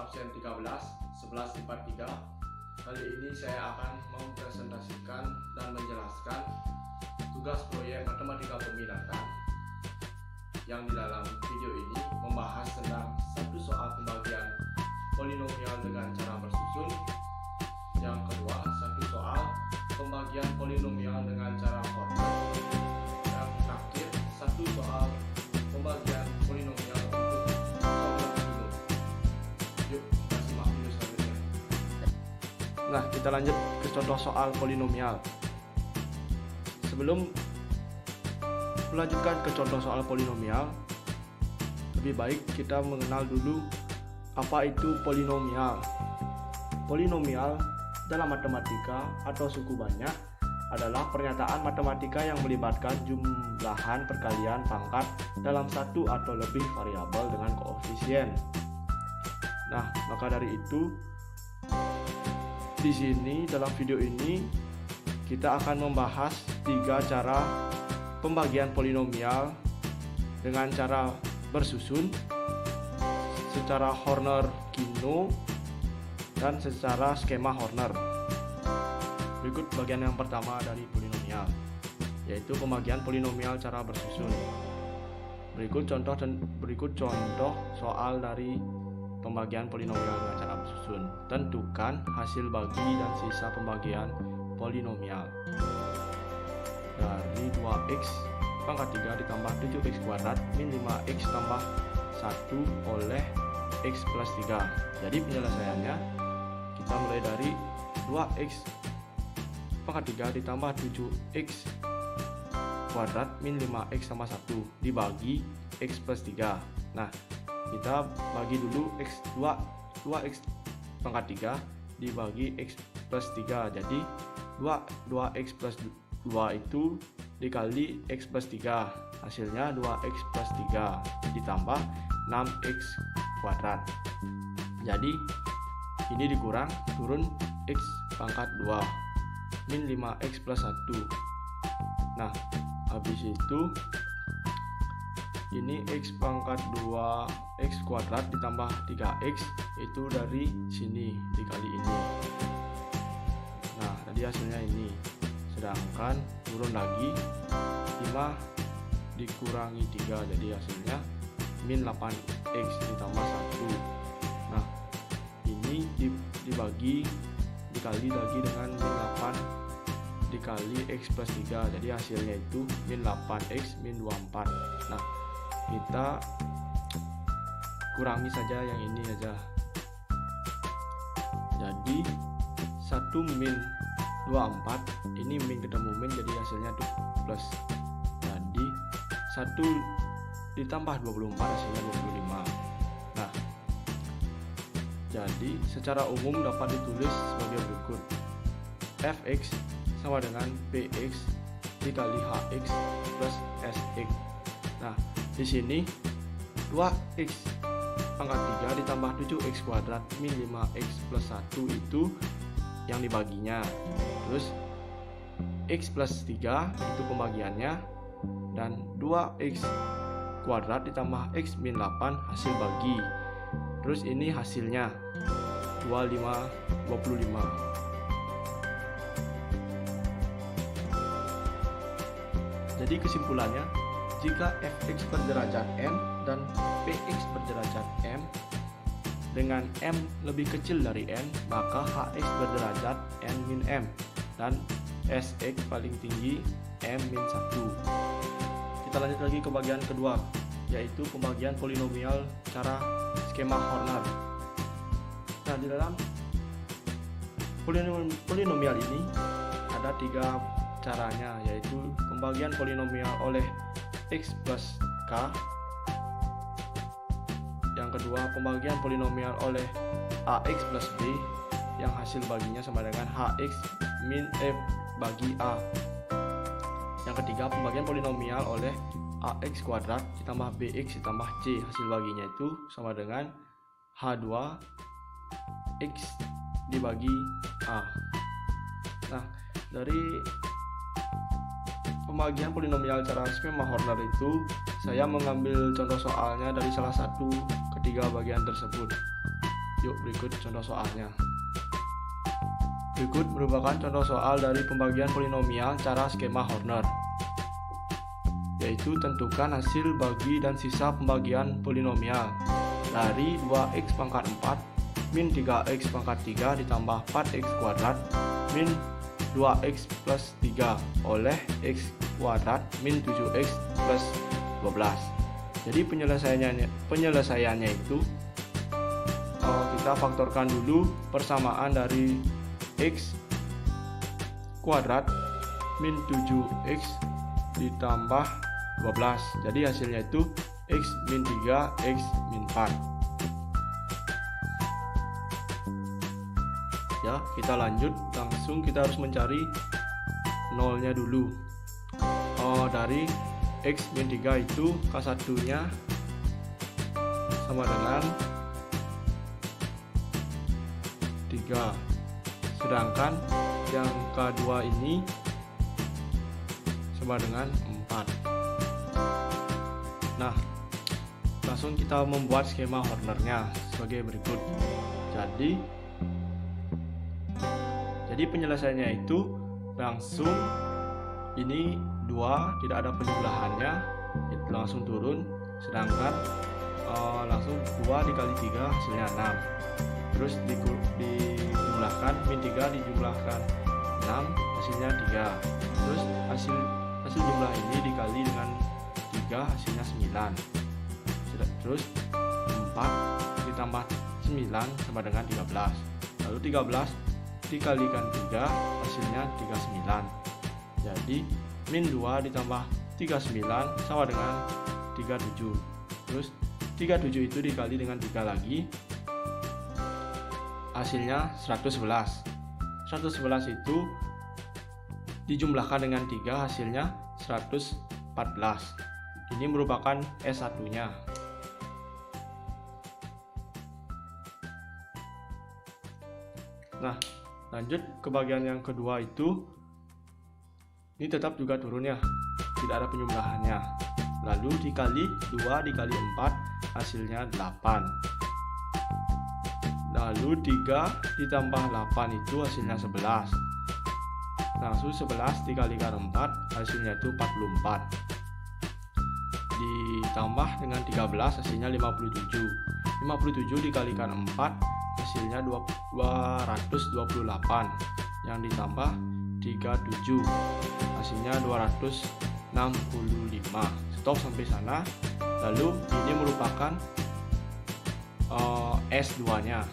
absen 13, 11 IPA 3. Kali ini saya akan mempresentasikan dan menjelaskan tugas proyek matematika peminatan yang di dalam video ini membahas tentang satu soal pembagian polinomial dengan cara bersusun. Yang kedua, satu soal pembagian polinomial dengan cara Horner. Yang terakhir, satu soal pembagian polinomial untuk Horner binum. Yuk, kita simak video selanjutnya. Nah, kita lanjut ke contoh soal polinomial. Sebelum melanjutkan ke contoh soal polinomial, lebih baik kita mengenal dulu apa itu polinomial. Polinomial dalam matematika atau suku banyak adalah pernyataan matematika yang melibatkan jumlahan perkalian pangkat dalam satu atau lebih variabel dengan koefisien. Nah, maka dari itu di sini dalam video ini kita akan membahas 3 cara pembagian polinomial dengan cara bersusun, secara Horner-Kino, dan secara skema Horner. Berikut bagian yang pertama dari polinomial, yaitu pembagian polinomial cara bersusun. Berikut contoh soal dari pembagian polinomial dengan cara bersusun. Tentukan hasil bagi dan sisa pembagian polinomial. Dari 2x pangkat 3 ditambah 7x kuadrat min 5x tambah 1 oleh x plus 3. Jadi penyelesaiannya kita mulai dari 2x pangkat 3 ditambah 7x kuadrat min 5x tambah 1 dibagi x plus 3. Nah, kita bagi dulu x 2x pangkat 3 dibagi x plus 3. Jadi 2x plus 2 itu dikali x plus 3, hasilnya 2x plus 3 ditambah 6x kuadrat. Jadi ini dikurang, turun x pangkat 2 min 5x plus 1. Nah, habis itu ini x pangkat 2x kuadrat ditambah 3x itu dari sini dikali ini. Nah, tadi hasilnya ini. Sedangkan turun lagi 5 dikurangi 3, jadi hasilnya min 8x ditambah 1. Nah, ini dibagi dikali lagi dengan min 8 dikali x plus 3, jadi hasilnya itu min 8x min 24. Nah, kita kurangi saja yang ini aja. Jadi 1 min 24, ini min ketemu min, jadi hasilnya tuh plus. Jadi 1 ditambah 24 hasilnya 25. Nah, jadi secara umum dapat ditulis sebagai berikut: fx sama dengan px dikali hx plus sx. Nah, di sini 2x pangkat 3 ditambah 7x kuadrat min 5x plus 1 itu yang dibaginya. Terus x plus 3 itu pembagiannya, dan 2x kuadrat ditambah x min 8 hasil bagi. Terus ini hasilnya 25. Jadi kesimpulannya, jika fx berderajat n dan px berderajat m dengan m lebih kecil dari n, maka hx berderajat n min m dan sx paling tinggi m min 1. Kita lanjut lagi ke bagian kedua, yaitu pembagian polinomial cara skema Horner. Nah, di dalam polinomial ini ada 3 caranya, yaitu pembagian polinomial oleh x plus k. Yang kedua, pembagian polinomial oleh ax plus b yang hasil baginya sama dengan hx min f bagi a. Yang ketiga, pembagian polinomial oleh ax kuadrat ditambah bx ditambah c, hasil baginya itu sama dengan h2x dibagi a. Nah, dari pembagian polinomial cara skema Horner itu saya mengambil contoh soalnya dari salah satu ketiga bagian tersebut. Yuk berikut contoh soalnya. Berikut merupakan contoh soal dari pembagian polinomial cara skema Horner, yaitu tentukan hasil bagi dan sisa pembagian polinomial dari 2x pangkat 4 min 3x pangkat 3 ditambah 4x kuadrat min 2x plus 3 oleh x kuadrat min 7x plus 12. Jadi penyelesaiannya itu kita faktorkan dulu persamaan dari x kuadrat min 7x ditambah 12. Jadi hasilnya itu x min 3 x min 4. Ya, kita lanjut, langsung kita harus mencari nolnya dulu. Dari x min 3 itu K1 nya sama dengan 3, sedangkan yang K2 ini sama dengan 4. Nah, langsung kita membuat skema Hornernya sebagai berikut. Jadi penyelesaiannya itu langsung ini 2 tidak ada penjumlahannya, itu langsung turun, sedangkan langsung 2 dikali 3 hasilnya 6. Terus dijumlahkan, min 3 dijumlahkan 6 hasilnya 3. Terus hasil jumlah ini dikali dengan 3 hasilnya 9. Terus 4 ditambah 9 sama dengan 13. Lalu 13 dikalikan 3 hasilnya 39. Jadi min 2 ditambah 39 sama dengan 37. Terus 37 itu dikali dengan 3 lagi, hasilnya 111. 111 itu dijumlahkan dengan 3 hasilnya 114. Ini merupakan S1 nya. Nah, lanjut ke bagian yang kedua itu, ini tetap juga turun ya, tidak ada penjumlahannya. Lalu dikali 2 dikali 4 hasilnya 8. Lalu 3 ditambah 8 itu hasilnya 11. Langsung 11 dikalikan 4 hasilnya itu 44. Ditambah dengan 13 hasilnya 57. 57 dikalikan 4 hasilnya 228. Yang ditambah 37 hasilnya 265. Stop sampai sana. Lalu ini merupakan S2 nya.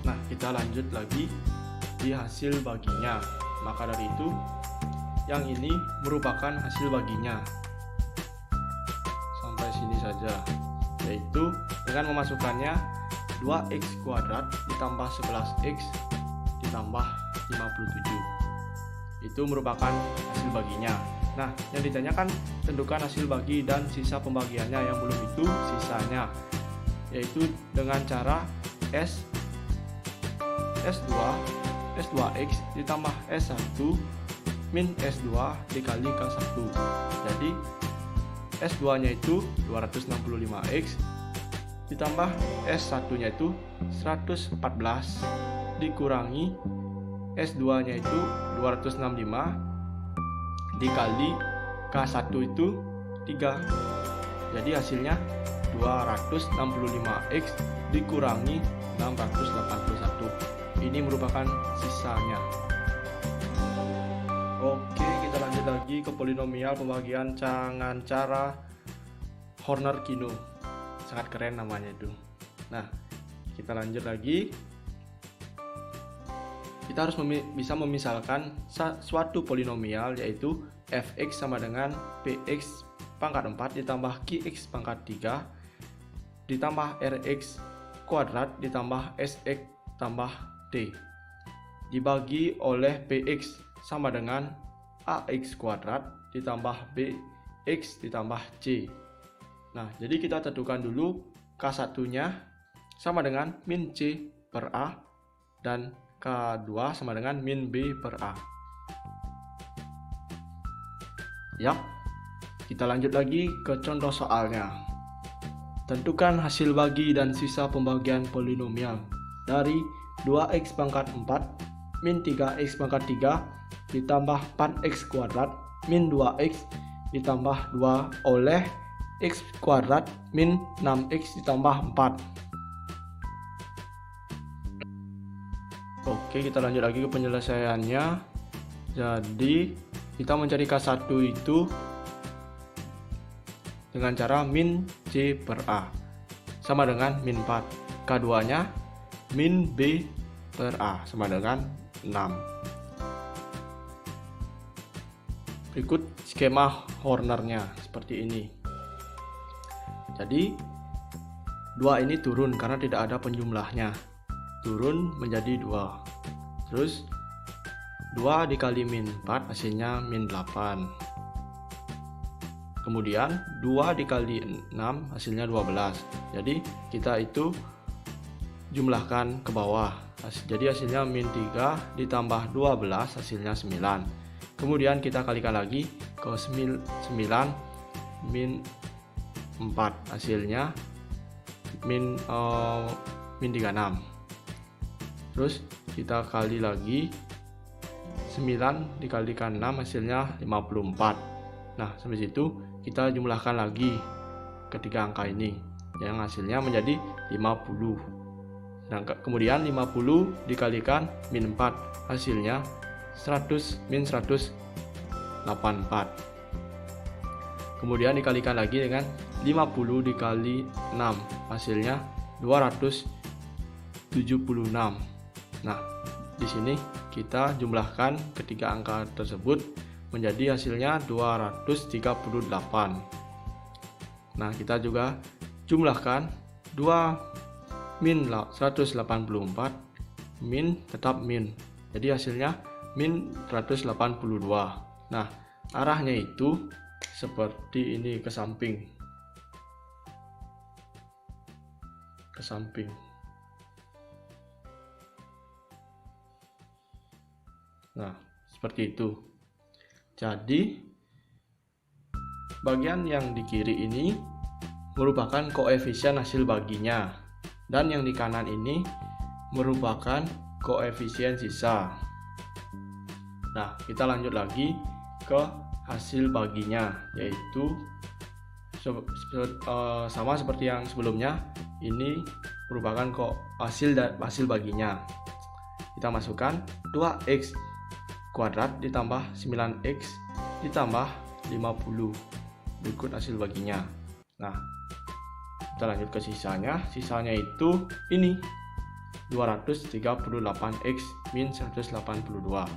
Nah, kita lanjut lagi di hasil baginya. Maka dari itu yang ini merupakan hasil baginya. Sampai sini saja, yaitu dengan memasukkannya 2x kuadrat ditambah 11x ditambah 57. Itu merupakan hasil baginya. Nah, yang ditanyakan tentukan hasil bagi dan sisa pembagiannya, yang belum itu sisanya, yaitu dengan cara S2x ditambah S1 min S2 dikali K1. Jadi S2 nya itu 265x ditambah S1 nya itu 114 dikurangi S2 nya itu 265 dikali K1 itu 3. Jadi hasilnya 265x dikurangi 681. Ini merupakan sisanya. Oke, kita lanjut lagi ke polinomial pembagian dengan cara Horner-Kino. Sangat keren namanya itu. Nah, kita lanjut lagi. Kita harus bisa memisalkan suatu polinomial, yaitu fx sama dengan px pangkat 4 ditambah qx pangkat 3 ditambah rx kuadrat ditambah sx tambah t dibagi oleh px sama dengan ax kuadrat ditambah bx ditambah c. Nah, jadi kita tentukan dulu K1 nya sama dengan min c per a dan K2 sama dengan min b per a. Yap, kita lanjut lagi ke contoh soalnya. Tentukan hasil bagi dan sisa pembagian polinomial dari 2x pangkat 4 min 3x pangkat 3 ditambah 4x kuadrat min 2x ditambah 2 oleh x kuadrat min 6x ditambah 4. Oke, kita lanjut lagi ke penyelesaiannya. Jadi kita mencari K1 itu dengan cara min C per A sama dengan min 4. K2 nya min B per A sama dengan 6. Berikut skema Hornernya seperti ini. Jadi 2 ini turun karena tidak ada penjumlahnya, turun menjadi 2. Terus 2 dikali min 4 hasilnya min 8. Kemudian 2 dikali 6 hasilnya 12. Jadi kita itu jumlahkan ke bawah. Jadi hasilnya min 3 ditambah 12 hasilnya 9. Kemudian kita kalikan lagi ke 9 min 4 hasilnya min 36. Terus kita kali lagi 9 dikalikan 6 hasilnya 54. Nah, sampai situ kita jumlahkan lagi ketiga angka ini yang hasilnya menjadi 50. Nah, kemudian 50 dikalikan min 4 hasilnya 100 min 184. Kemudian dikalikan lagi dengan 50 dikali 6 hasilnya 276. Nah, di sini kita jumlahkan ketiga angka tersebut menjadi hasilnya 238. Nah, kita juga jumlahkan 2 min 184 min tetap min. Jadi hasilnya min 182. Nah, arahnya itu seperti ini ke samping. Ke samping. Nah, seperti itu. Jadi bagian yang di kiri ini merupakan koefisien hasil baginya, dan yang di kanan ini merupakan koefisien sisa. Nah, kita lanjut lagi ke hasil baginya, yaitu sama seperti yang sebelumnya. Ini merupakan hasil baginya. Kita masukkan 2x kuadrat ditambah 9x ditambah 50. Berikut hasil baginya. Nah, kita lanjut ke sisanya. Sisanya itu ini 238x min 182.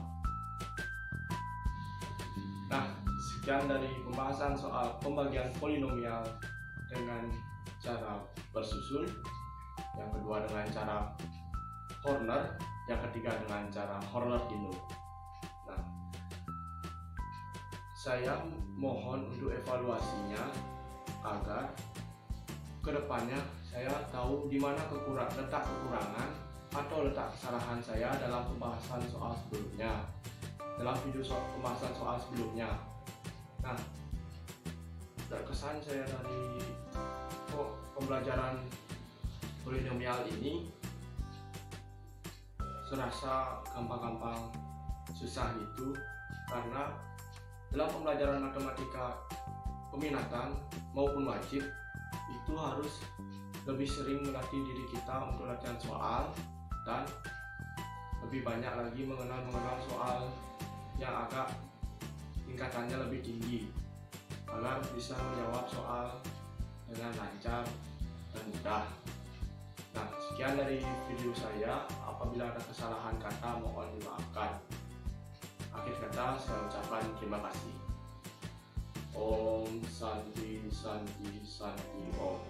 Nah, sekian dari pembahasan soal pembagian polinomial dengan cara bersusun, yang kedua dengan cara Horner, yang ketiga dengan cara Horner-Inner. Nah, saya mohon untuk evaluasinya agar kedepannya saya tahu di mana letak kekurangan atau letak kesalahan saya dalam pembahasan soal sebelumnya, dalam video pembahasan soal sebelumnya. Nah, terkesan saya dari pembelajaran polinomial ini serasa gampang-gampang susah itu, karena dalam pembelajaran matematika peminatan maupun wajib itu harus lebih sering melatih diri kita untuk latihan soal, dan lebih banyak lagi mengenal soal yang agak tingkatannya lebih tinggi agar bisa menjawab soal dengan lancar dan mudah. Nah, sekian dari video saya. Apabila ada kesalahan kata mohon dimaafkan. Akhir kata saya ucapkan terima kasih. Om Santi Santi Santi Om.